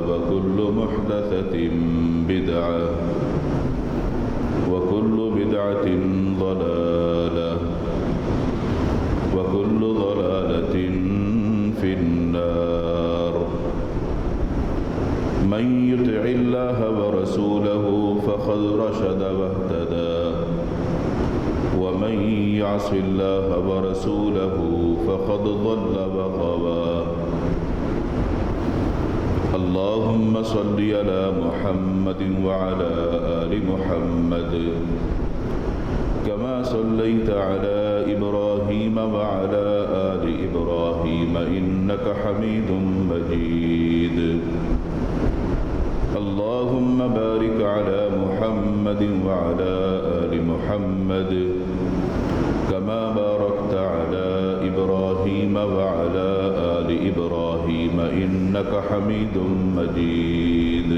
وكل محدثة بدعة وكل بدعة ضلالة وكل ضلالة في النار. من يطع الله ورسوله فقد رشد واهتدى ومن يعص الله ورسوله فقد ضل وغوى. اللهم صل على محمد وعلى آل محمد كما صليت على إبراهيم وعلى آل إبراهيم إنك حميد مجيد. اللهم بارك على محمد وعلى آل محمد كما باركت على إبراهيم وعلى آل إبراهيم إنك حميد مجيد.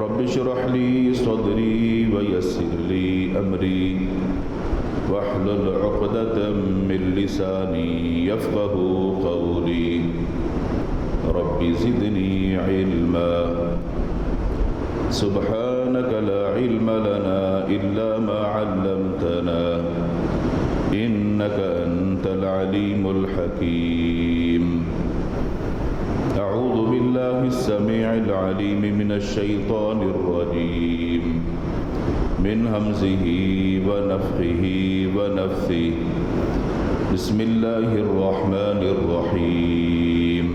رب اشرح لي صدري ويسر لي أمري واحلل عقدة من لساني يفقه قولي. رب زدني علما. سبحانك لا علم لنا إلا ما علمتنا إنك أنت العليم الحكيم. أعوذ بالله السميع العليم من الشيطان الرجيم من همزه ونفخه ونفثه. بسم الله الرحمن الرحيم.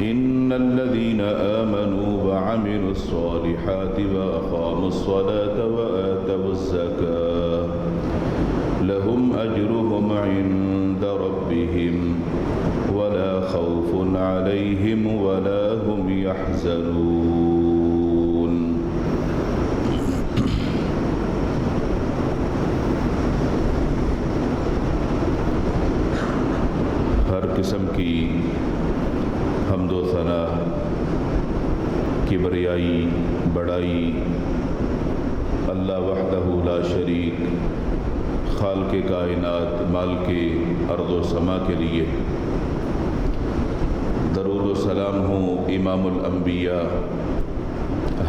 إن الذين آمنوا وعملوا الصالحات وأقاموا الصلاة وآتوا الزكاة لهم أجرهم عند ربهم ولا خوف عليهم ولا هم يحزنون. ہر قسم کی حمد و ثنا، کبریائی، بڑائی اللہ وحدہ لا شریک، خالق کائنات، مالک ارض و سما کے لیے. درود و سلام ہوں امام الانبیاء،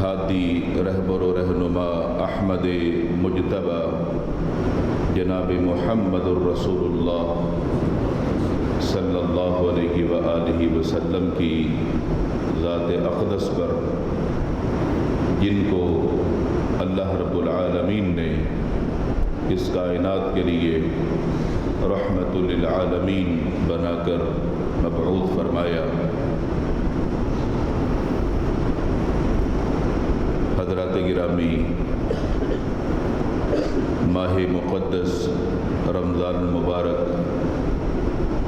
ہادی، رہبر و رہنما، احمد مجتبی جناب محمد الرسول اللہ صلی اللہ علیہ وآلہ وسلم کی ذات اقدس پر، جن کو اللہ رب العالمین نے اس کائنات کے لیے رحمت للعالمین بنا کر مبعوث فرمایا. حضرات گرامی، ماہ مقدس رمضان المبارک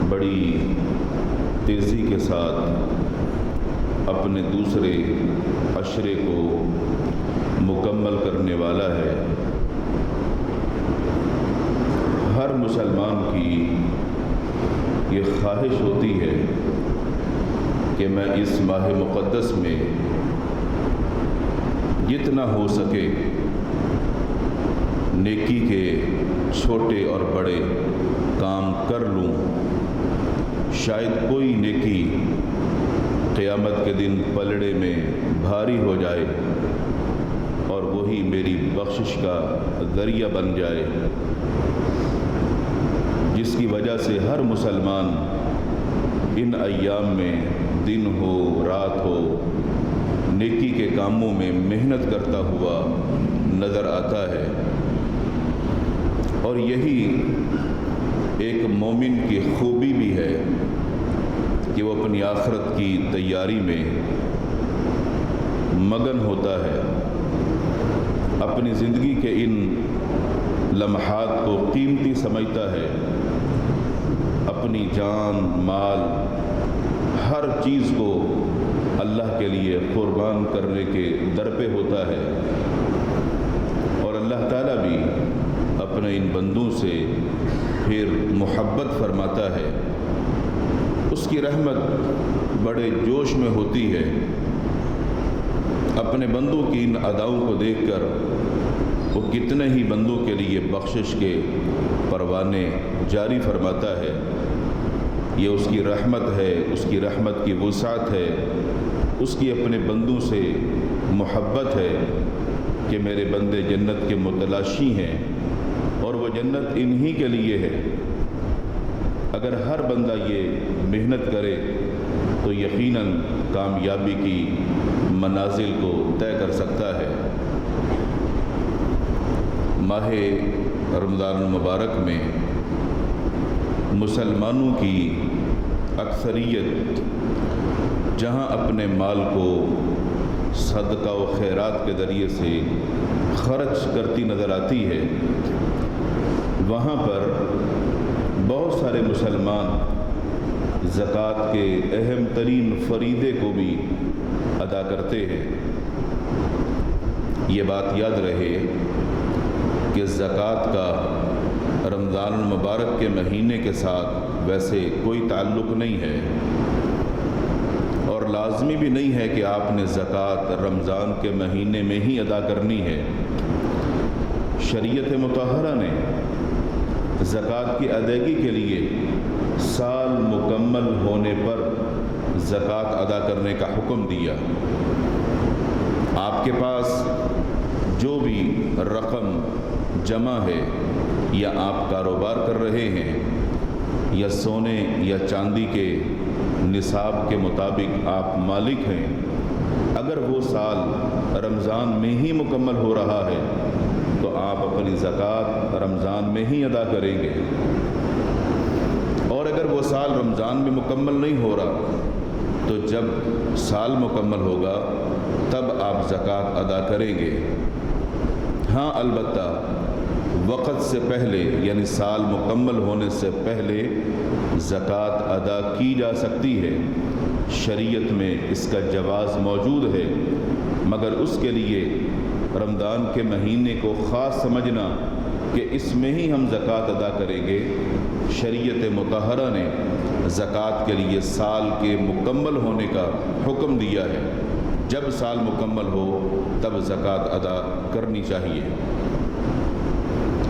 بڑی تیزی کے ساتھ اپنے دوسرے عشرے کو مکمل کرنے والا ہے. ہر مسلمان کی یہ خواہش ہوتی ہے کہ میں اس ماہ مقدس میں جتنا ہو سکے نیکی کے چھوٹے اور بڑے کام کر لوں. شاید کوئی نیکی قیامت کے دن پلڑے میں بھاری ہو جائے اور وہی میری بخشش کا ذریعہ بن جائے، جس کی وجہ سے ہر مسلمان ان ایام میں دن ہو رات ہو نیکی کے کاموں میں محنت کرتا ہوا نظر آتا ہے. اور یہی ایک مومن کی خوبی بھی ہے کہ وہ اپنی آخرت کی تیاری میں مگن ہوتا ہے، اپنی زندگی کے ان لمحات کو قیمتی سمجھتا ہے، اپنی جان، مال، ہر چیز کو اللہ کے لیے قربان کرنے کے در پہ ہوتا ہے. اور اللہ تعالیٰ بھی اپنے ان بندوں سے پھر محبت فرماتا ہے. اس کی رحمت بڑے جوش میں ہوتی ہے. اپنے بندوں کی ان اداؤں کو دیکھ کر وہ کتنے ہی بندوں کے لیے بخشش کے پروانے جاری فرماتا ہے. یہ اس کی رحمت ہے، اس کی رحمت کی وسعت ہے، اس کی اپنے بندوں سے محبت ہے کہ میرے بندے جنت کے متلاشی ہیں اور وہ جنت انہی کے لیے ہے۔ اگر ہر بندہ یہ محنت کرے تو یقیناً کامیابی کی منازل کو طے کر سکتا ہے۔ ماہ رمضان المبارک میں مسلمانوں کی اکثریت جہاں اپنے مال کو صدقہ و خیرات کے ذریعے سے خرچ کرتی نظر آتی ہے، وہاں پر بہت سارے مسلمان زکوٰۃ کے اہم ترین فریضے کو بھی ادا کرتے ہیں۔ یہ بات یاد رہے کہ زکوٰۃ کا رمضان المبارک کے مہینے کے ساتھ ویسے کوئی تعلق نہیں ہے، اور لازمی بھی نہیں ہے کہ آپ نے زکوٰۃ رمضان کے مہینے میں ہی ادا کرنی ہے۔ شریعت مطہرہ نے زکوٰۃ کی ادائیگی کے لیے سال مکمل ہونے پر زکوٰۃ ادا کرنے کا حکم دیا۔ آپ کے پاس جو بھی رقم جمع ہے، یا آپ کاروبار کر رہے ہیں، یا سونے یا چاندی کے نصاب کے مطابق آپ مالک ہیں، اگر وہ سال رمضان میں ہی مکمل ہو رہا ہے تو آپ اپنی زکوٰۃ رمضان میں ہی ادا کریں گے، اور اگر وہ سال رمضان میں مکمل نہیں ہو رہا تو جب سال مکمل ہوگا تب آپ زکوٰۃ ادا کریں گے۔ ہاں البتہ وقت سے پہلے یعنی سال مکمل ہونے سے پہلے زکوٰۃ ادا کی جا سکتی ہے، شریعت میں اس کا جواز موجود ہے، مگر اس کے لیے رمضان کے مہینے کو خاص سمجھنا کہ اس میں ہی ہم زکوٰۃ ادا کریں گے۔ شریعت مطہرہ نے زکوٰۃ کے لیے سال کے مکمل ہونے کا حکم دیا ہے، جب سال مکمل ہو تب زکوٰۃ ادا کرنی چاہیے۔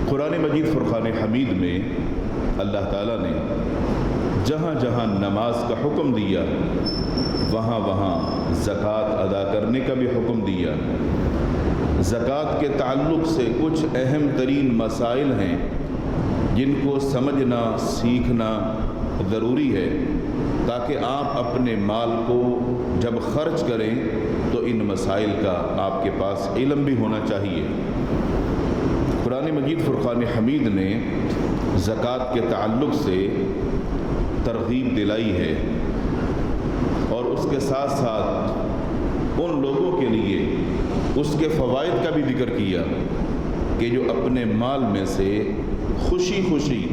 قرآن مجید فرقان حمید میں اللہ تعالیٰ نے جہاں جہاں نماز کا حکم دیا وہاں وہاں زکوٰۃ ادا کرنے کا بھی حکم دیا۔ زکوٰۃ کے تعلق سے کچھ اہم ترین مسائل ہیں جن کو سمجھنا سیکھنا ضروری ہے، تاکہ آپ اپنے مال کو جب خرچ کریں تو ان مسائل کا آپ کے پاس علم بھی ہونا چاہیے۔ قرآن مجید فرقان حمید نے زکوٰۃ کے تعلق سے ترغیب دلائی ہے، اور اس کے ساتھ ساتھ ان لوگوں کے لیے اس کے فوائد کا بھی ذکر کیا کہ جو اپنے مال میں سے خوشی خوشی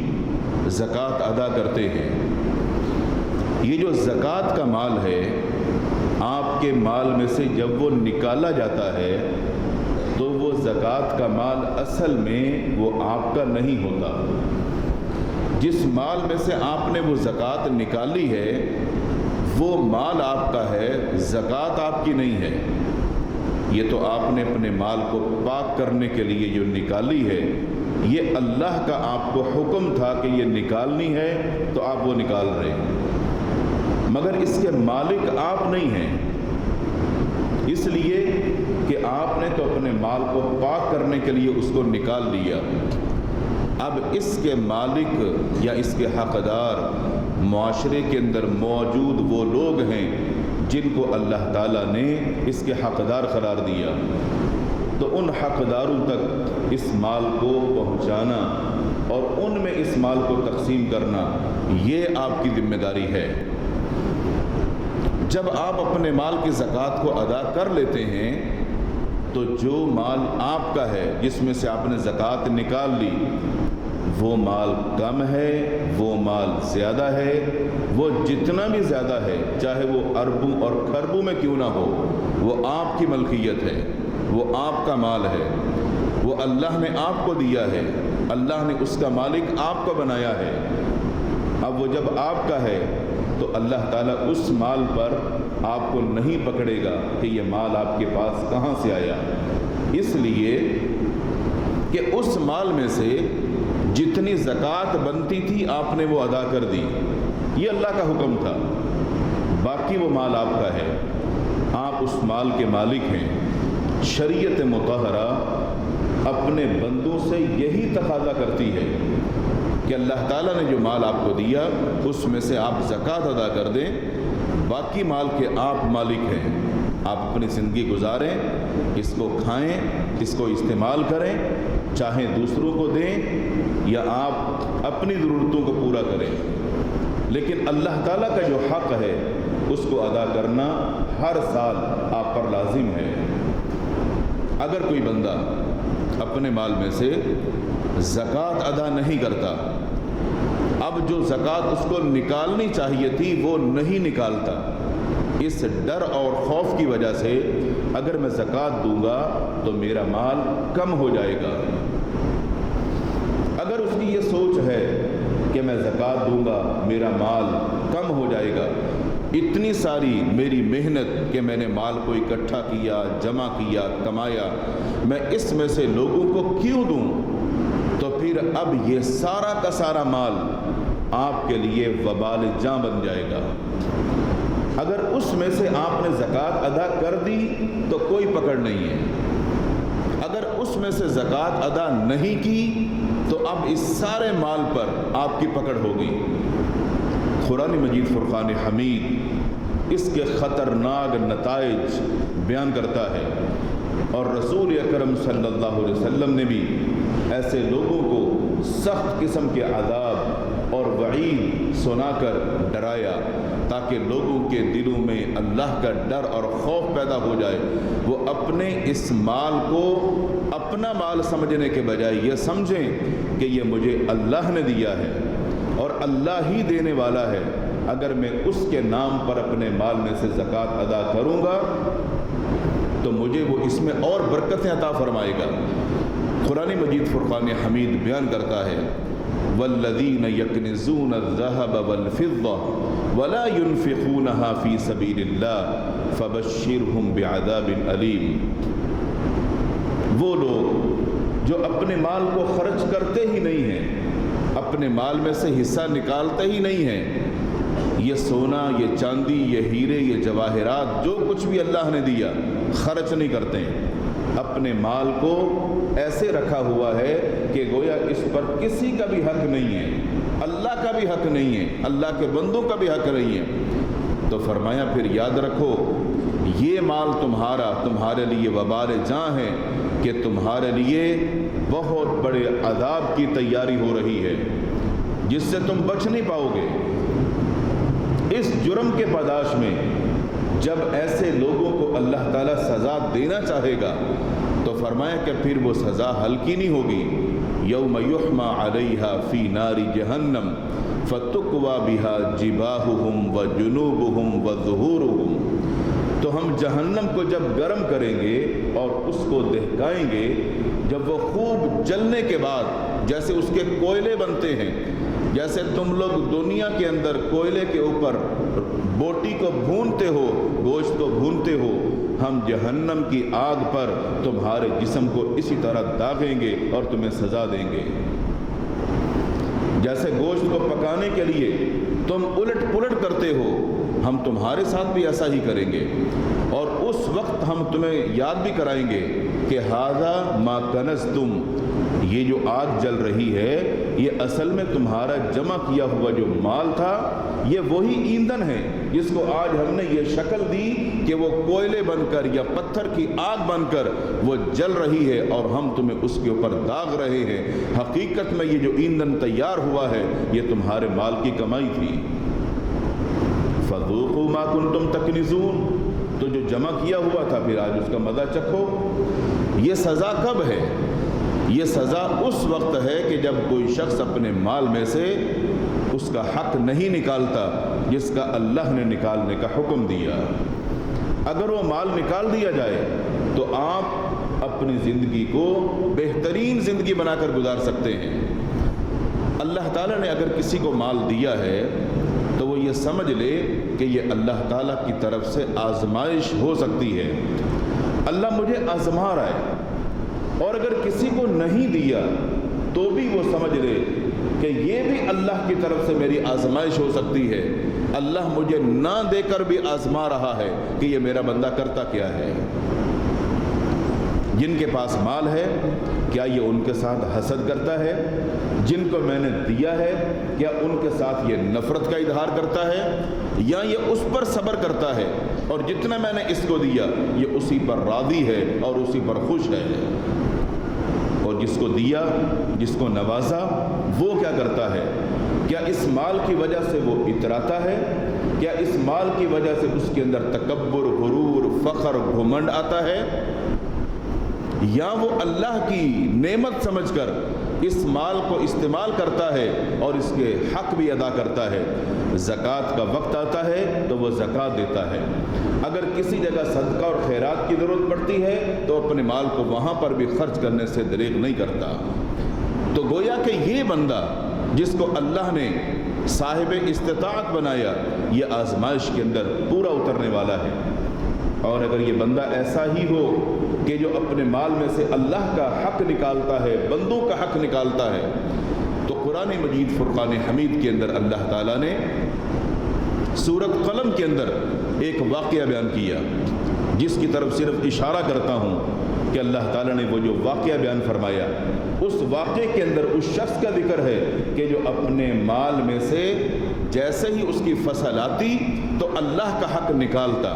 زکوٰۃ ادا کرتے ہیں۔ یہ جو زکوٰۃ کا مال ہے، آپ کے مال میں سے جب وہ نکالا جاتا ہے تو وہ زکوٰۃ کا مال اصل میں وہ آپ کا نہیں ہوتا۔ جس مال میں سے آپ نے وہ زکوٰۃ نکالی ہے وہ مال آپ کا ہے، زکوٰۃ آپ کی نہیں ہے۔ یہ تو آپ نے اپنے مال کو پاک کرنے کے لیے جو نکالی ہے، یہ اللہ کا آپ کو حکم تھا کہ یہ نکالنی ہے تو آپ وہ نکال رہے ہیں، مگر اس کے مالک آپ نہیں ہیں، اس لیے کہ آپ نے تو اپنے مال کو پاک کرنے کے لیے اس کو نکال لیا۔ اب اس کے مالک یا اس کے حقدار معاشرے کے اندر موجود وہ لوگ ہیں جن کو اللہ تعالیٰ نے اس کے حقدار قرار دیا، تو ان حقداروں تک اس مال کو پہنچانا اور ان میں اس مال کو تقسیم کرنا یہ آپ کی ذمہ داری ہے۔ جب آپ اپنے مال کی زکوٰۃ کو ادا کر لیتے ہیں تو جو مال آپ کا ہے، جس میں سے آپ نے زکوٰۃ نکال لی، وہ مال کم ہے، وہ مال زیادہ ہے، وہ جتنا بھی زیادہ ہے، چاہے وہ اربوں اور کھربوں میں کیوں نہ ہو، وہ آپ کی ملکیت ہے، وہ آپ کا مال ہے، وہ اللہ نے آپ کو دیا ہے، اللہ نے اس کا مالک آپ کو بنایا ہے۔ اب وہ جب آپ کا ہے تو اللہ تعالیٰ اس مال پر آپ کو نہیں پکڑے گا کہ یہ مال آپ کے پاس کہاں سے آیا، اس لیے کہ اس مال میں سے جتنی زکوٰۃ بنتی تھی آپ نے وہ ادا کر دی۔ یہ اللہ کا حکم تھا، باقی وہ مال آپ کا ہے، آپ اس مال کے مالک ہیں۔ شریعت مطہرہ اپنے بندوں سے یہی تقاضا کرتی ہے کہ اللہ تعالیٰ نے جو مال آپ کو دیا اس میں سے آپ زکوٰۃ ادا کر دیں، باقی مال کے آپ مالک ہیں، آپ اپنی زندگی گزاریں، اس کو کھائیں، اس کو استعمال کریں، چاہے دوسروں کو دیں یا آپ اپنی ضرورتوں کو پورا کریں، لیکن اللہ تعالیٰ کا جو حق ہے اس کو ادا کرنا ہر سال آپ پر لازم ہے۔ اگر کوئی بندہ اپنے مال میں سے زکوٰۃ ادا نہیں کرتا، اب جو زکوٰۃ اس کو نکالنی چاہیے تھی وہ نہیں نکالتا، اس ڈر اور خوف کی وجہ سے اگر میں زکوٰۃ دوں گا تو میرا مال کم ہو جائے گا، اگر اس کی یہ سوچ ہے کہ میں زکوٰۃ دوں گا میرا مال کم ہو جائے گا، اتنی ساری میری محنت کہ میں نے مال کو اکٹھا کیا، جمع کیا، کمایا، میں اس میں سے لوگوں کو کیوں دوں، تو پھر اب یہ سارا کا سارا مال آپ کے لیے وبال جاں بن جائے گا۔ اگر اس میں سے آپ نے زکوٰۃ ادا کر دی تو کوئی پکڑ نہیں ہے، اگر اس میں سے زکوٰۃ ادا نہیں کی تو اب اس سارے مال پر آپ کی پکڑ ہوگی۔ قرآن مجید فرقان حمید اس کے خطرناک نتائج بیان کرتا ہے، اور رسول اکرم صلی اللہ علیہ وسلم نے بھی ایسے لوگوں کو سخت قسم کے عذاب اور وعید سنا کر ڈرایا تاکہ لوگوں کے دلوں میں اللہ کا ڈر اور خوف پیدا ہو جائے، وہ اپنے اس مال کو اپنا مال سمجھنے کے بجائے یہ سمجھیں کہ یہ مجھے اللہ نے دیا ہے اور اللہ ہی دینے والا ہے، اگر میں اس کے نام پر اپنے مال میں سے زکوٰۃ ادا کروں گا تو مجھے وہ اس میں اور برکتیں عطا فرمائے گا۔ قرآن مجید فرقان حمید بیان کرتا ہے والذین یکنزون الذهب والفضة ولا ينفقونها في سبيل الله فبشرهم بعذاب علیم۔ وہ لوگ جو اپنے مال کو خرچ کرتے ہی نہیں ہیں، اپنے مال میں سے حصہ نکالتے ہی نہیں ہیں، یہ سونا، یہ چاندی، یہ ہیرے، یہ جواہرات، جو کچھ بھی اللہ نے دیا خرچ نہیں کرتے ہیں، اپنے مال کو ایسے رکھا ہوا ہے کہ گویا اس پر کسی کا بھی حق نہیں ہے، اللہ کا بھی حق نہیں ہے، اللہ کے بندوں کا بھی حق نہیں ہے۔ تو فرمایا پھر یاد رکھو یہ مال تمہارا تمہارے لیے وبال جاں ہے کہ تمہارے لیے بہت بڑے عذاب کی تیاری ہو رہی ہے جس سے تم بچ نہیں پاؤ گے۔ اس جرم کے پاداش میں جب ایسے لوگوں کو اللہ تعالیٰ سزا دینا چاہے گا تو فرمایا کہ پھر وہ سزا ہلکی نہیں ہوگی۔ یوم یحمى علیہا فی نار جہنم فتکوی بہا جباہہم وجنوبہم وظہورہم۔ تو ہم جہنم کو جب گرم کریں گے اور اس کو دہکائیں گے، جب وہ خوب جلنے کے بعد جیسے اس کے کوئلے بنتے ہیں، جیسے تم لوگ دنیا کے اندر کوئلے کے اوپر بوٹی کو بھونتے ہو، گوشت کو بھونتے ہو، ہم جہنم کی آگ پر تمہارے جسم کو اسی طرح داغیں گے اور تمہیں سزا دیں گے۔ جیسے گوشت کو پکانے کے لیے تم الٹ پلٹ کرتے ہو، ہم تمہارے ساتھ بھی ایسا ہی کریں گے، اور اس وقت ہم تمہیں یاد بھی کرائیں گے کہ ھذا ما کنزتم، یہ جو آگ جل رہی ہے یہ اصل میں تمہارا جمع کیا ہوا جو مال تھا، یہ وہی ایندھن ہے جس کو آج ہم نے یہ شکل دی کہ وہ کوئلے بن کر یا پتھر کی آگ بن کر وہ جل رہی ہے اور ہم تمہیں اس کے اوپر داغ رہے ہیں۔ حقیقت میں یہ جو ایندھن تیار ہوا ہے یہ تمہارے مال کی کمائی تھی۔ فذوقوا ما کنتم تکنزون، تو جو جمع کیا ہوا تھا پھر آج اس کا مزہ چکھو۔ یہ سزا کب ہے؟ یہ سزا اس وقت ہے کہ جب کوئی شخص اپنے مال میں سے اس کا حق نہیں نکالتا جس کا اللہ نے نکالنے کا حکم دیا۔ اگر وہ مال نکال دیا جائے تو آپ اپنی زندگی کو بہترین زندگی بنا کر گزار سکتے ہیں۔ اللہ تعالیٰ نے اگر کسی کو مال دیا ہے تو وہ یہ سمجھ لے کہ یہ اللہ تعالیٰ کی طرف سے آزمائش ہو سکتی ہے، اللہ مجھے آزما رہا ہے۔ اور اگر کسی کو نہیں دیا تو بھی وہ سمجھ لے کہ کہ یہ بھی اللہ کی طرف سے میری آزمائش ہو سکتی ہے، اللہ مجھے نہ دے کر بھی آزما رہا ہے کہ یہ میرا بندہ کرتا کیا ہے۔ جن کے پاس مال ہے کیا یہ ان کے ساتھ حسد کرتا ہے؟ جن کو میں نے دیا ہے کیا ان کے ساتھ یہ نفرت کا اظہار کرتا ہے، یا یہ اس پر صبر کرتا ہے اور جتنا میں نے اس کو دیا یہ اسی پر راضی ہے اور اسی پر خوش ہے؟ اور جس کو دیا، جس کو نوازا، وہ کیا کرتا ہے؟ کیا اس مال کی وجہ سے وہ اتراتا ہے؟ کیا اس مال کی وجہ سے اس کے اندر تکبر، غرور، فخر، گھمنڈ آتا ہے؟ یا وہ اللہ کی نعمت سمجھ کر اس مال کو استعمال کرتا ہے اور اس کے حق بھی ادا کرتا ہے؟ زکوٰۃ کا وقت آتا ہے تو وہ زکوٰۃ دیتا ہے، اگر کسی جگہ صدقہ اور خیرات کی ضرورت پڑتی ہے تو اپنے مال کو وہاں پر بھی خرچ کرنے سے دریغ نہیں کرتا۔ تو گویا کہ یہ بندہ جس کو اللہ نے صاحب استطاعت بنایا، یہ آزمائش کے اندر پورا اترنے والا ہے۔ اور اگر یہ بندہ ایسا ہی ہو کہ جو اپنے مال میں سے اللہ کا حق نکالتا ہے، بندوں کا حق نکالتا ہے، تو قرآن مجید فرقان حمید کے اندر اللہ تعالیٰ نے سورۃ قلم کے اندر ایک واقعہ بیان کیا، جس کی طرف صرف اشارہ کرتا ہوں کہ اللہ تعالیٰ نے وہ جو واقعہ بیان فرمایا، اس واقعے کے اندر اس شخص کا ذکر ہے کہ جو اپنے مال میں سے جیسے ہی اس کی فصل آتی تو اللہ کا حق نکالتا،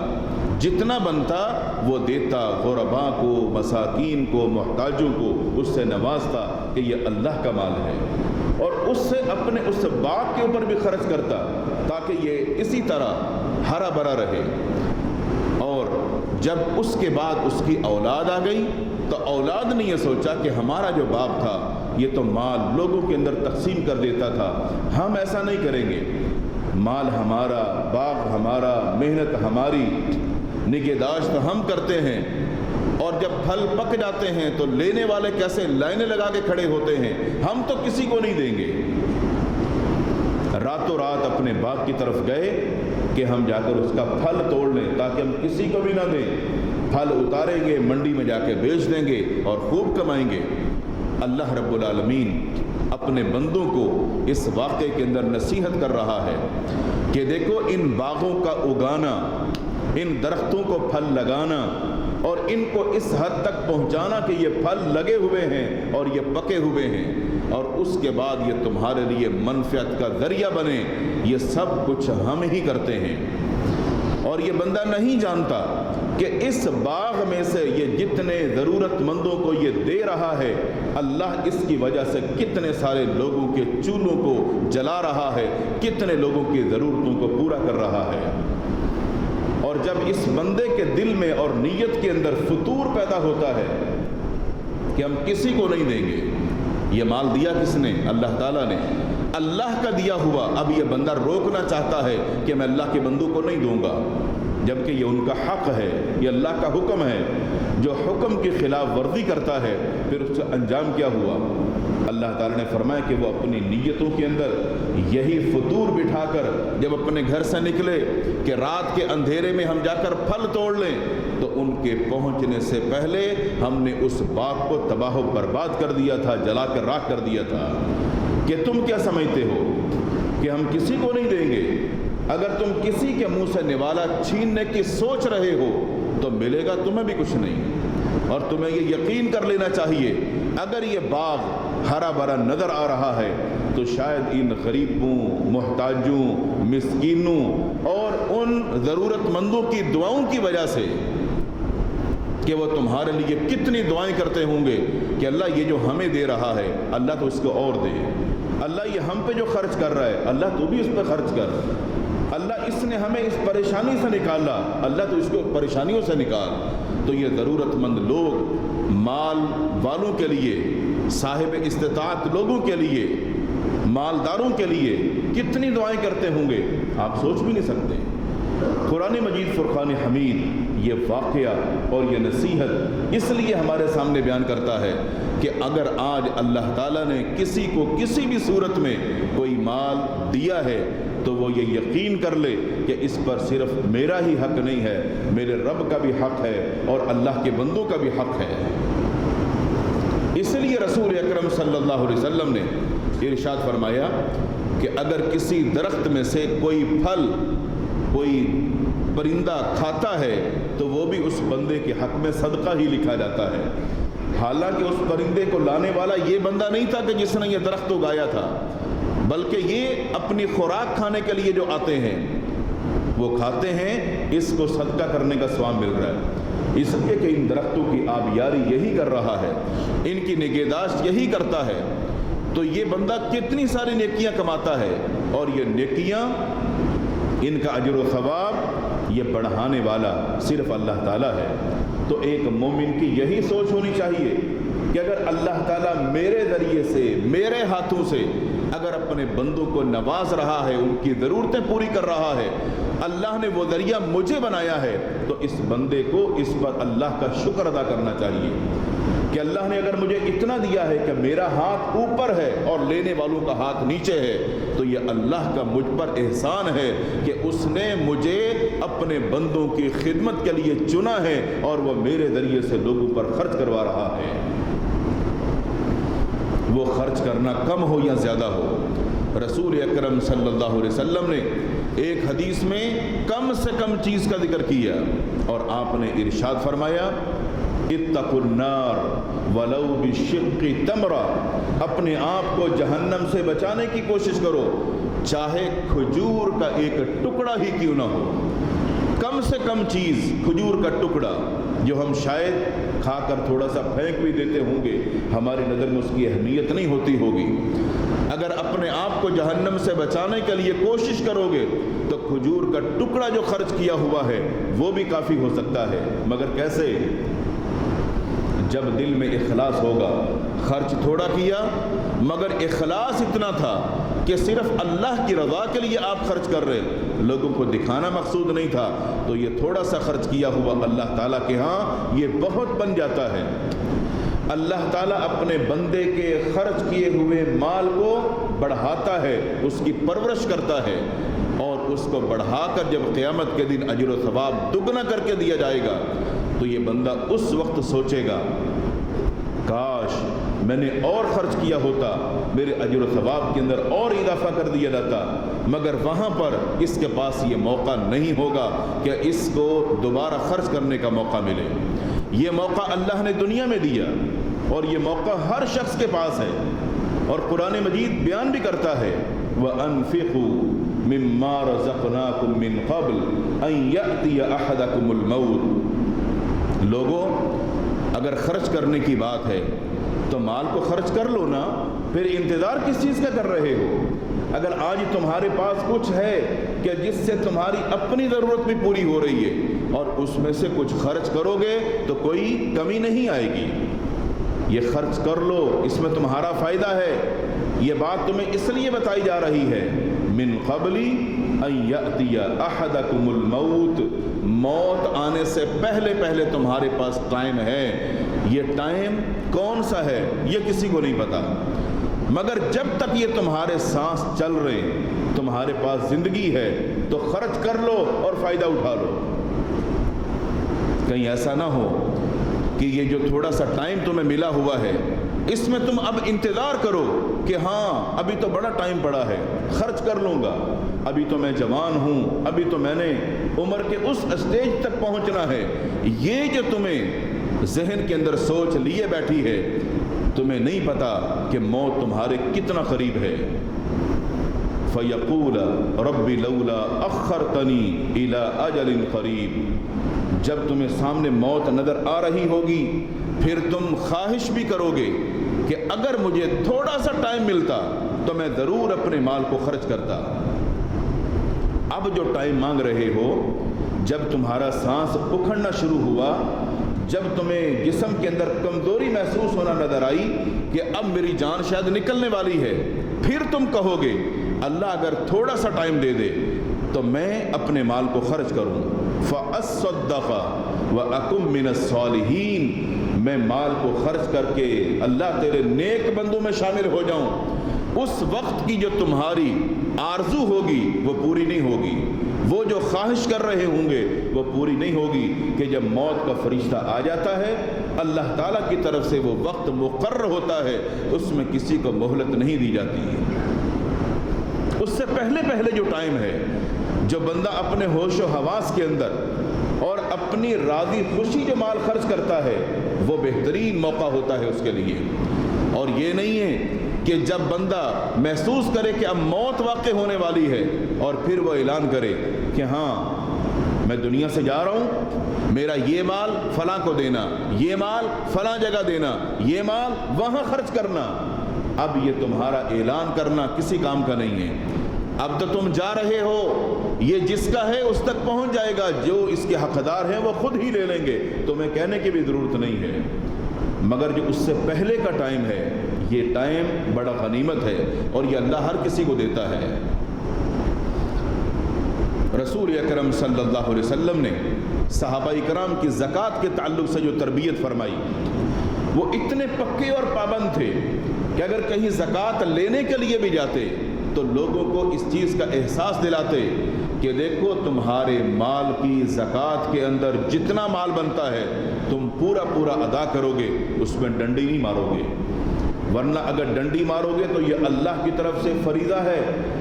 جتنا بنتا وہ دیتا، غرباء کو، مساکین کو، محتاجوں کو اس سے نوازتا کہ یہ اللہ کا مال ہے، اور اس سے اپنے اس باغ کے اوپر بھی خرچ کرتا تاکہ یہ اسی طرح ہرا بھرا رہے۔ اور جب اس کے بعد اس کی اولاد آ گئی تو اولاد نے یہ سوچا کہ ہمارا جو باپ تھا یہ تو مال لوگوں کے اندر تقسیم کر دیتا تھا، ہم ایسا نہیں کریں گے، مال ہمارا، باغ ہمارا، محنت ہماری، نگہداشت ہم کرتے ہیں، اور جب پھل پک جاتے ہیں تو لینے والے کیسے لائنیں لگا کے کھڑے ہوتے ہیں، ہم تو کسی کو نہیں دیں گے۔ راتوں رات اپنے باغ کی طرف گئے کہ ہم جا کر اس کا پھل توڑ لیں تاکہ ہم کسی کو بھی نہ دیں، پھل اتاریں گے، منڈی میں جا کے بیچ دیں گے اور خوب کمائیں گے۔ اللہ رب العالمین اپنے بندوں کو اس واقعے کے اندر نصیحت کر رہا ہے کہ دیکھو ان باغوں کا اگانا، ان درختوں کو پھل لگانا اور ان کو اس حد تک پہنچانا کہ یہ پھل لگے ہوئے ہیں اور یہ پکے ہوئے ہیں، اور اس کے بعد یہ تمہارے لیے منفعت کا ذریعہ بنے، یہ سب کچھ ہم ہی کرتے ہیں۔ اور یہ بندہ نہیں جانتا کہ اس باغ میں سے یہ جتنے ضرورت مندوں کو یہ دے رہا ہے، اللہ اس کی وجہ سے کتنے سارے لوگوں کے چولہوں کو جلا رہا ہے، کتنے لوگوں کی ضرورتوں کو پورا کر رہا ہے۔ اور جب اس بندے کے دل میں اور نیت کے اندر فطور پیدا ہوتا ہے کہ ہم کسی کو نہیں دیں گے، یہ مال دیا کس نے؟ اللہ تعالیٰ نے، اللہ کا دیا ہوا، اب یہ بندہ روکنا چاہتا ہے کہ میں اللہ کے بندوں کو نہیں دوں گا، جبکہ یہ ان کا حق ہے، یہ اللہ کا حکم ہے۔ جو حکم کی خلاف ورزی کرتا ہے پھر اس کا انجام کیا ہوا؟ اللہ تعالیٰ نے فرمایا کہ وہ اپنی نیتوں کے اندر یہی فطور بٹھا کر جب اپنے گھر سے نکلے کہ رات کے اندھیرے میں ہم جا کر پھل توڑ لیں، تو ان کے پہنچنے سے پہلے ہم نے اس باغ کو تباہ و برباد کر دیا تھا، جلا کر راکھ کر دیا تھا۔ کہ تم کیا سمجھتے ہو کہ ہم کسی کو نہیں دیں گے؟ اگر تم کسی کے منہ سے نوالا چھیننے کی سوچ رہے ہو تو ملے گا تمہیں بھی کچھ نہیں، اور تمہیں یہ یقین کر لینا چاہیے اگر یہ باغ ہرا بھرا نظر آ رہا ہے تو شاید ان غریبوں، محتاجوں، مسکینوں اور ان ضرورت مندوں کی دعاؤں کی وجہ سے کہ وہ تمہارے لیے کتنی دعائیں کرتے ہوں گے کہ اللہ یہ جو ہمیں دے رہا ہے اللہ تو اس کو اور دے، اللہ یہ ہم پہ جو خرچ کر رہا ہے اللہ تو بھی اس پہ خرچ کر، اللہ اس نے ہمیں اس پریشانی سے نکالا، اللہ تو اس کو پریشانیوں سے نکال۔ تو یہ ضرورت مند لوگ مال والوں کے لیے، صاحب استطاعت لوگوں کے لیے، مالداروں کے لیے کتنی دعائیں کرتے ہوں گے آپ سوچ بھی نہیں سکتے۔ قرآن مجید فرقان حمید یہ واقعہ اور یہ نصیحت اس لیے ہمارے سامنے بیان کرتا ہے کہ اگر آج اللہ تعالیٰ نے کسی کو کسی بھی صورت میں کوئی مال دیا ہے تو وہ یہ یقین کر لے کہ اس پر صرف میرا ہی حق نہیں ہے، میرے رب کا بھی حق ہے اور اللہ کے بندوں کا بھی حق ہے۔ اس لیے رسول اکرم صلی اللہ علیہ وسلم نے ارشاد فرمایا کہ اگر کسی درخت میں سے کوئی پھل کوئی پرندہ کھاتا ہے تو وہ بھی اس بندے کے حق میں صدقہ ہی لکھا جاتا ہے. حالانکہ اس پرندے کو لانے والا یہ بندہ نہیں تھا کہ جس نے یہ درخت اگایا تھا، بلکہ یہ اپنی خوراک کھانے کے لیے جو آتے ہیں وہ کھاتے ہیں، اس کو صدقہ کرنے کا ثواب مل رہا ہے. اس لیے کہ ان درختوں کی آبیاری یہی کر رہا ہے، ان کی نگہداشت یہی کرتا ہے، تو یہ بندہ کتنی ساری نیکیاں کماتا ہے، اور یہ نیکیاں ان کا اجر و ثواب یہ بڑھانے والا صرف اللہ تعالیٰ ہے. تو ایک مومن کی یہی سوچ ہونی چاہیے کہ اگر اللہ تعالیٰ میرے ذریعے سے، میرے ہاتھوں سے اگر اپنے بندوں کو نواز رہا ہے، ان کی ضرورتیں پوری کر رہا ہے، اللہ نے وہ ذریعہ مجھے بنایا ہے، تو اس بندے کو اس پر اللہ کا شکر ادا کرنا چاہیے کہ اللہ نے اگر مجھے اتنا دیا ہے کہ میرا ہاتھ اوپر ہے اور لینے والوں کا ہاتھ نیچے ہے، تو یہ اللہ کا مجھ پر احسان ہے کہ اس نے مجھے اپنے بندوں کی خدمت کے لیے چنا ہے اور وہ میرے ذریعے سے لوگوں پر خرچ کروا رہا ہے. وہ خرچ کرنا کم ہو یا زیادہ ہو، رسول اکرم صلی اللہ علیہ وسلم نے ایک حدیث میں کم سے کم چیز کا ذکر کیا اور آپ نے ارشاد فرمایا اتقوا النار ولو بشق تمرہ، اپنے آپ کو جہنم سے بچانے کی کوشش کرو چاہے کھجور کا ایک ٹکڑا ہی کیوں نہ ہو. کم سے کم چیز کھجور کا ٹکڑا جو ہم شاید کھا کر تھوڑا سا پھینک بھی دیتے ہوں گے، ہماری نظر میں اس کی اہمیت نہیں ہوتی ہوگی. اگر اپنے آپ کو جہنم سے بچانے کے لیے کوشش کرو گے تو کھجور کا ٹکڑا جو خرچ کیا ہوا ہے وہ بھی کافی ہو سکتا ہے. مگر کیسے؟ جب دل میں اخلاص ہوگا. خرچ تھوڑا کیا مگر اخلاص اتنا تھا کہ صرف اللہ کی رضا کے لیے آپ خرچ کر رہے، لوگوں کو دکھانا مقصود نہیں تھا، تو یہ تھوڑا سا خرچ کیا ہوا اللہ تعالیٰ کے ہاں یہ بہت بن جاتا ہے. اللہ تعالیٰ اپنے بندے کے خرچ کیے ہوئے مال کو بڑھاتا ہے، اس کی پرورش کرتا ہے، اور اس کو بڑھا کر جب قیامت کے دن اجر و ثواب دگنا کر کے دیا جائے گا تو یہ بندہ اس وقت سوچے گا کاش میں نے اور خرچ کیا ہوتا، میرے اجر و ثواب کے اندر اور اضافہ کر دیا جاتا. مگر وہاں پر اس کے پاس یہ موقع نہیں ہوگا کہ اس کو دوبارہ خرچ کرنے کا موقع ملے. یہ موقع اللہ نے دنیا میں دیا اور یہ موقع ہر شخص کے پاس ہے، اور قرآن مجید بیان بھی کرتا ہے وَأَنفِقُوا مِمَّا رَزَقْنَاكُم مِّن قَبْلِ أَن يَأْتِيَ أَحَدَكُمُ الْمَوْتُ. لوگوں اگر خرچ کرنے کی بات ہے تو مال کو خرچ کر لو نا، پھر انتظار کس چیز کا کر رہے ہو؟ اگر آج تمہارے پاس کچھ ہے کہ جس سے تمہاری اپنی ضرورت بھی پوری ہو رہی ہے اور اس میں سے کچھ خرچ کرو گے تو کوئی کمی نہیں آئے گی. یہ خرچ کر لو، اس میں تمہارا فائدہ ہے. یہ بات تمہیں اس لیے بتائی جا رہی ہے من قبلی ان یأتی احدکم الموت، موت آنے سے پہلے پہلے تمہارے پاس ٹائم ہے. یہ ٹائم کون سا ہے یہ کسی کو نہیں پتا، مگر جب تک یہ تمہارے سانس چل رہے، تمہارے پاس زندگی ہے تو خرچ کر لو اور فائدہ اٹھا لو. کہیں ایسا نہ ہو کہ یہ جو تھوڑا سا ٹائم تمہیں ملا ہوا ہے اس میں تم اب انتظار کرو کہ ہاں ابھی تو بڑا ٹائم پڑا ہے، خرچ کر لوں گا، ابھی تو میں جوان ہوں، ابھی تو میں نے عمر کے اس اسٹیج تک پہنچنا ہے. یہ جو تمہیں ذہن کے اندر سوچ لیے بیٹھی ہے، تمہیں نہیں پتا کہ موت تمہارے کتنا قریب ہے. فَيَقُولَ رَبِّ لَوْلَا أَخَّرْتَنِي إِلَىٰ أَجَلٍ قَرِيبٍ. جب تمہیں سامنے موت نظر آ رہی ہوگی پھر تم خواہش بھی کرو گے کہ اگر مجھے تھوڑا سا ٹائم ملتا تو میں ضرور اپنے مال کو خرچ کرتا. اب جو ٹائم مانگ رہے ہو، جب تمہارا سانس اکھڑنا شروع ہوا، جب تمہیں جسم کے اندر کمزوری محسوس ہونا نظر آئی کہ اب میری جان شاید نکلنے والی ہے، پھر تم کہو گے اللہ اگر تھوڑا سا ٹائم دے دے تو میں اپنے مال کو خرچ کروں. فَأَصَّدَّقَ وَأَكُن مِّنَ الصَّالِحِينَ، میں مال کو خرچ کر کے اللہ تیرے نیک بندوں میں شامل ہو جاؤں. اس وقت کی جو تمہاری آرزو ہوگی وہ پوری نہیں ہوگی، وہ جو خواہش کر رہے ہوں گے وہ پوری نہیں ہوگی کہ جب موت کا فرشتہ آ جاتا ہے اللہ تعالیٰ کی طرف سے وہ وقت مقرر ہوتا ہے، اس میں کسی کو مہلت نہیں دی جاتی ہے۔ اس سے پہلے جو ٹائم ہے، جو بندہ اپنے ہوش و حواس کے اندر اور اپنی راضی خوشی جو مال خرچ کرتا ہے وہ بہترین موقع ہوتا ہے اس کے لیے۔ اور یہ نہیں ہے کہ جب بندہ محسوس کرے کہ اب موت واقع ہونے والی ہے اور پھر وہ اعلان کرے کہ ہاں میں دنیا سے جا رہا ہوں، میرا یہ مال فلاں کو دینا، یہ مال فلاں جگہ دینا، یہ مال وہاں خرچ کرنا۔ اب یہ تمہارا اعلان کرنا کسی کام کا نہیں ہے، اب تو تم جا رہے ہو، یہ جس کا ہے اس تک پہنچ جائے گا، جو اس کے حقدار ہیں وہ خود ہی لے لیں گے، تمہیں کہنے کی بھی ضرورت نہیں ہے۔ مگر جو اس سے پہلے کا ٹائم ہے یہ ٹائم بڑا غنیمت ہے اور یہ اللہ ہر کسی کو دیتا ہے۔ رسول اکرم صلی اللہ علیہ وسلم نے صحابہ کرام کی زکوٰۃ کے تعلق سے جو تربیت فرمائی، وہ اتنے پکے اور پابند تھے کہ اگر کہیں زکوٰۃ لینے کے لیے بھی جاتے تو لوگوں کو اس چیز کا احساس دلاتے کہ دیکھو تمہارے مال کی زکوٰۃ کے اندر جتنا مال بنتا ہے تم پورا ادا کرو گے، اس میں ڈنڈی نہیں مارو گے، ورنہ اگر ڈنڈی مارو گے تو یہ اللہ کی طرف سے فریضہ ہے،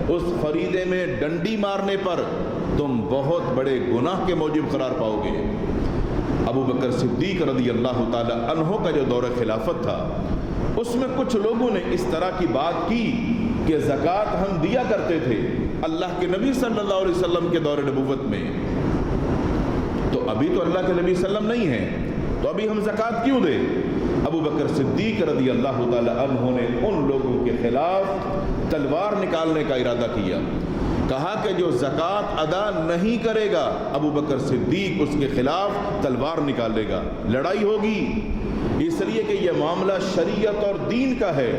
اس فریضے میں ڈنڈی مارنے پر تم بہت بڑے گناہ کے موجب قرار پاؤ گے۔ ابو بکر صدیق رضی اللہ تعالی عنہ کا جو دور خلافت تھا اس میں کچھ لوگوں نے اس طرح کی بات کی کہ زکوٰۃ ہم دیا کرتے تھے اللہ کے نبی صلی اللہ علیہ وسلم کے دور نبوت میں، تو ابھی تو اللہ کے نبی صلی اللہ علیہ وسلم نہیں ہیں تو ابھی ہم زکوٰۃ کیوں دیں؟ ابو بکر صدیق رضی اللہ تعالی عنہ نے ان لوگوں کے خلاف تلوار نکالنے کا ارادہ کیا، کہا کہ جو زکوٰۃ ادا نہیں کرے گا ابو بکر صدیق اس کے خلاف تلوار نکالے گا، لڑائی ہوگی، اس لیے کہ یہ معاملہ شریعت اور دین کا ہے،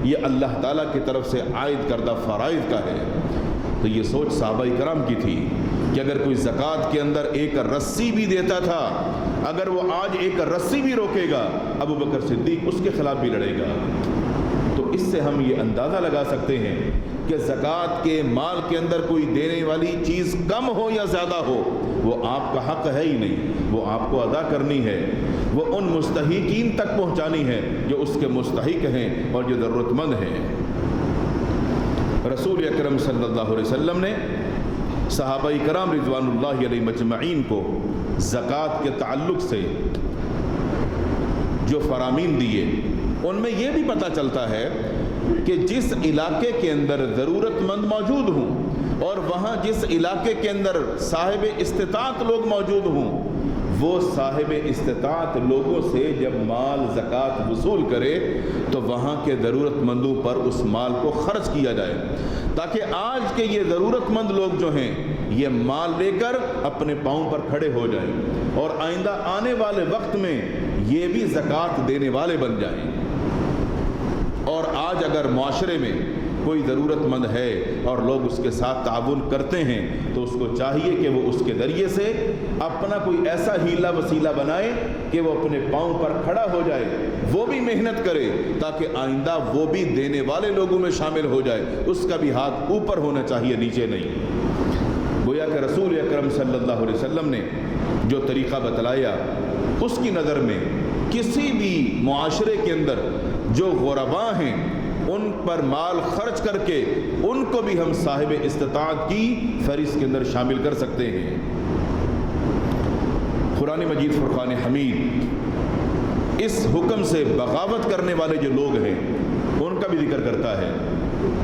یہ اللہ تعالیٰ کی طرف سے عائد کردہ فرائض کا ہے۔ تو یہ سوچ صحابہ کرام کی تھی کہ اگر کوئی زکوٰۃ کے اندر ایک رسی بھی دیتا تھا، اگر وہ آج ایک رسی بھی روکے گا ابو بکر صدیق اس کے خلاف بھی لڑے گا۔ تو اس سے ہم یہ اندازہ لگا سکتے ہیں کہ زکوٰۃ کے مال کے اندر کوئی دینے والی چیز کم ہو یا زیادہ ہو وہ آپ کا حق ہے ہی نہیں، وہ آپ کو ادا کرنی ہے، وہ ان مستحقین تک پہنچانی ہے جو اس کے مستحق ہیں اور جو ضرورت مند ہیں۔ رسول اکرم صلی اللہ علیہ وسلم نے صحابہ کرام رضوان اللہ علیہ مجمعین کو زکوٰۃ کے تعلق سے جو فرامین دیے ان میں یہ بھی پتہ چلتا ہے کہ جس علاقے کے اندر ضرورت مند موجود ہوں اور وہاں جس علاقے کے اندر صاحب استطاعت لوگ موجود ہوں، وہ صاحب استطاعت لوگوں سے جب مال زکوٰۃ وصول کرے تو وہاں کے ضرورت مندوں پر اس مال کو خرچ کیا جائے، تاکہ آج کے یہ ضرورت مند لوگ جو ہیں یہ مال لے کر اپنے پاؤں پر کھڑے ہو جائیں اور آئندہ آنے والے وقت میں یہ بھی زکوٰۃ دینے والے بن جائیں۔ اور آج اگر معاشرے میں کوئی ضرورت مند ہے اور لوگ اس کے ساتھ تعاون کرتے ہیں تو اس کو چاہیے کہ وہ اس کے ذریعے سے اپنا کوئی ایسا ہیلا وسیلہ بنائے کہ وہ اپنے پاؤں پر کھڑا ہو جائے، وہ بھی محنت کرے تاکہ آئندہ وہ بھی دینے والے لوگوں میں شامل ہو جائے، اس کا بھی ہاتھ اوپر ہونا چاہیے نیچے نہیں۔ گویا کہ رسول اکرم صلی اللہ علیہ وسلم نے جو طریقہ بتلایا اس کی نظر میں کسی بھی معاشرے کے اندر جو غرباء ہیں ان پر مال خرچ کر کے ان کو بھی ہم صاحب استطاعت کی فہرست کے اندر شامل کر سکتے ہیں۔ قرآن مجید فرقان حمید اس حکم سے بغاوت کرنے والے جو لوگ ہیں ان کا بھی ذکر کرتا ہے،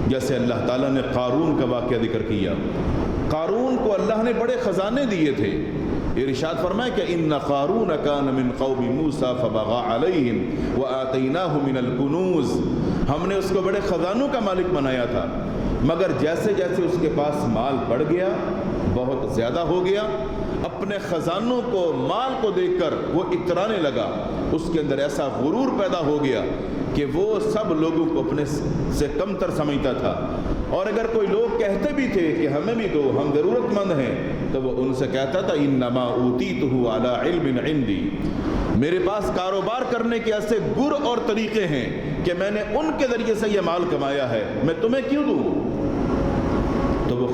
جیسے اللہ تعالیٰ نے قارون کا واقعہ ذکر کیا۔ قارون کو اللہ نے بڑے خزانے دیے تھے، ارشاد فرمائے کہ ان قارون کان من قوم موسیٰ فبغى علیہم وآتیناہ من الکنوز، ہم نے اس کو بڑے خزانوں کا مالک بنایا تھا، مگر جیسے جیسے اس کے پاس مال بڑھ گیا، بہت زیادہ ہو گیا، اپنے خزانوں کو مال کو دیکھ کر وہ اترانے لگا، اس کے اندر ایسا غرور پیدا ہو گیا کہ وہ سب لوگوں کو اپنے سے کم تر سمجھتا تھا، اور اگر کوئی لوگ کہتے بھی تھے کہ ہمیں بھی دو، ہم ضرورت مند ہیں، تو وہ ان سے کہتا تھا انما اوتیتہ علی علم عندی، میرے پاس کاروبار کرنے کے ایسے گر اور طریقے ہیں کہ میں نے ان کے ذریعے سے یہ مال کمایا ہے، میں تمہیں کیوں دوں؟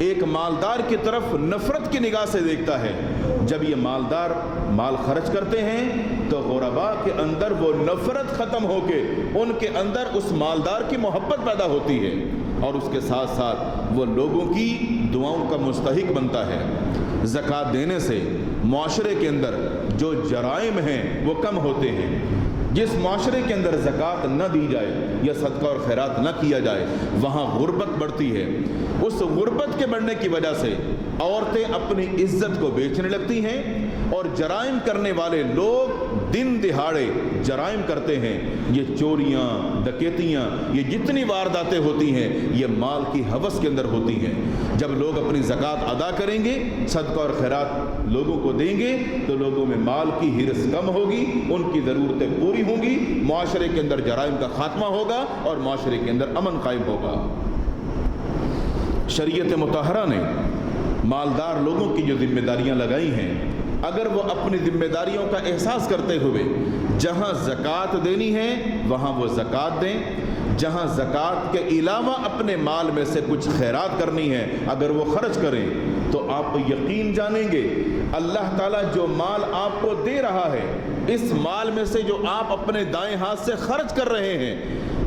ایک مالدار کی طرف نفرت کی نگاہ سے دیکھتا ہے۔ جب یہ مالدار مال خرچ کرتے ہیں تو غرباء کے اندر وہ نفرت ختم ہو کے ان کے اندر اس مالدار کی محبت پیدا ہوتی ہے، اور اس کے ساتھ ساتھ وہ لوگوں کی دعاؤں کا مستحق بنتا ہے۔ زکوٰۃ دینے سے معاشرے کے اندر جو جرائم ہیں وہ کم ہوتے ہیں۔ جس معاشرے کے اندر زکوٰۃ نہ دی جائے یا صدقہ اور خیرات نہ کیا جائے وہاں غربت بڑھتی ہے۔ اس غربت کے بڑھنے کی وجہ سے عورتیں اپنی عزت کو بیچنے لگتی ہیں، اور جرائم کرنے والے لوگ دن دہاڑے جرائم کرتے ہیں۔ یہ چوریاں، ڈکیتیاں، یہ جتنی وارداتیں ہوتی ہیں یہ مال کی ہوس کے اندر ہوتی ہیں۔ جب لوگ اپنی زکوٰۃ ادا کریں گے، صدقہ اور خیرات لوگوں کو دیں گے، تو لوگوں میں مال کی ہرس کم ہوگی، ان کی ضرورتیں پوری ہوں گی، معاشرے کے اندر جرائم کا خاتمہ ہوگا اور معاشرے کے اندر امن قائم ہوگا۔ شریعت مطہرہ نے مالدار لوگوں کی جو ذمہ داریاں لگائی ہیں، اگر وہ اپنی ذمہ داریوں کا احساس کرتے ہوئے جہاں زکوٰۃ دینی ہے وہاں وہ زکوٰۃ دیں، جہاں زکوٰۃ کے علاوہ اپنے مال میں سے کچھ خیرات کرنی ہے اگر وہ خرچ کریں، تو آپ یقین جانیں گے اللہ تعالیٰ جو مال آپ کو دے رہا ہے، اس مال میں سے جو آپ اپنے دائیں ہاتھ سے خرچ کر رہے ہیں،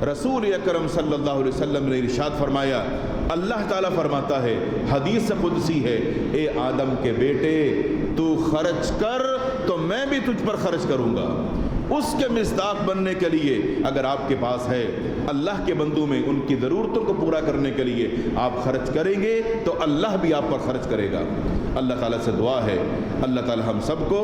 رسول اکرم صلی اللہ علیہ وسلم نے ارشاد فرمایا، اللہ تعالیٰ فرماتا ہے، حدیث قدسی ہے، اے آدم کے بیٹے تو خرچ کر تو میں بھی تجھ پر خرچ کروں گا۔ اس کے مصداق بننے کے لیے اگر آپ کے پاس ہے اللہ کے بندوں میں ان کی ضرورتوں کو پورا کرنے کے لیے آپ خرچ کریں گے تو اللہ بھی آپ پر خرچ کرے گا۔ اللہ تعالیٰ سے دعا ہے اللہ تعالیٰ ہم سب کو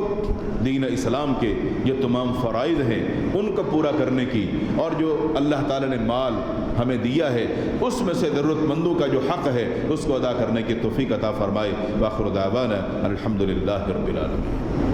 دین اسلام کے یہ تمام فرائض ہیں ان کو پورا کرنے کی، اور جو اللہ تعالیٰ نے مال ہمیں دیا ہے اس میں سے ضرورت مندوں کا جو حق ہے اس کو ادا کرنے کی توفیق عطا فرمائے۔ وآخر دعوانا الحمدللہ رب العالمین۔